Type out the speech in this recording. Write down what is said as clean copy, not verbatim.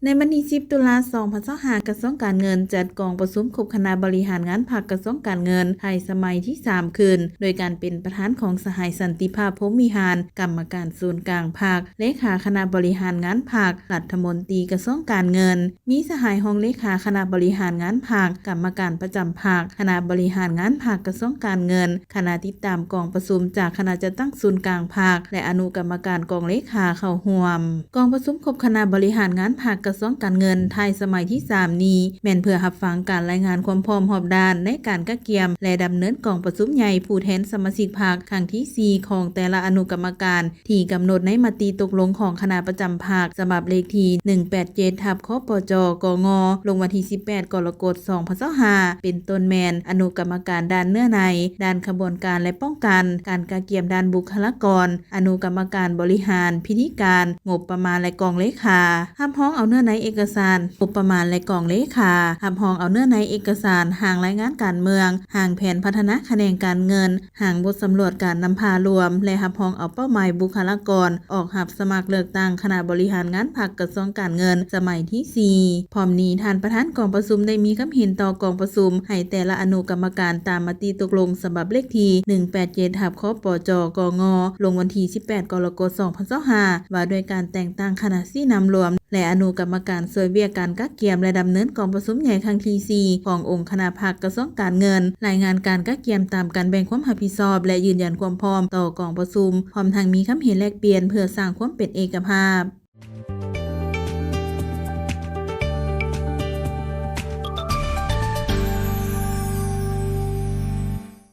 ในวันที่10ตุลา2025กระทรวงการเงินจัดกองประชุมคบคณะบริหารงานพรรคกระทรวงการเงินไทยสมัยที่3ขึ้นโดยการเป็นประธานของสหายสันติภาพพรหมวิหารกรรมการศูนย์กลางพรรคเลขาคณะบริหารงานพรรครัฐมนตรีกระทรวงการเงินมีสหายห้องเลขาคณะบริหารงานพรรคกรรมการประจำพรรคคณะบริหารงานพรรคกระทรวงการเงินคณะติดตามกองประชุมจากคณะจัดตั้งศูนย์กลางพรรคและอนุกรรมการกองเลขาเข้าร่วมกองประชุมคบคณะบริหารงานพรรคกระทรวงการเงินไทยสมัยที่3นี้แม่นเพื่อรับฟังการรายงานความพร้อมรอบด้านในการกะเกียมและดำเนินกองประชุมใหญ่ผู้แทนสมาชิกพรรคครั้งที่4ของแต่ละอนุกรรมการที่กำหนดในมติตกลงของคณะประจำพรรคฉบับเลขที่187/คปจกงลงวันที่18กรกฎาคม2025เป็นต้นแมนอนุกรรมการด้านเนื้อในด้านขบวนการและป้องกันการกะเกียมด้านบุคลากรอนุกรรมการบริหารพิธีการงบประมาณและกองเลขารับรองเอาเนื้อในเอกสารงบประมาณและกองเลขารับรองเอาเนื้อในเอกสารห่างรายงานการเมืองห่างแผนพัฒนาคะแนนการเงินห่างบทสำรวจการนำพารวมและรับรองเอาเป้าหมายบุคลากรออกรับสมัครเลือกตั้งคณะบริหารงานพรรคกระทรวงการเงินสมัยที่4พร้อมนี้ท่านประธานกองประชุมได้มีคำเห็นต่อกองประชุมให้แต่ละอนุกรรมการตามมติตกลงฉบับเลขที่187/คปจกงลงวันที่18กรกฎาคม2025ว่าด้วยการแต่งตั้งคณะที่นำรวมและอนุกรรมการช่วยเวียการกักเกียมและดำเนินกองประชุมใหญ่ครั้งที่4ขององค์คณะพรรคกระทรวงการเงินรายงานการกักเกียมตามการแบ่งความรับผิดชอบและยืนยันความพร้อมต่อกองประชุมพร้อมทั้งมีคำเห็นแลกเปลี่ยนเพื่อสร้างความเป็นเอกภาพ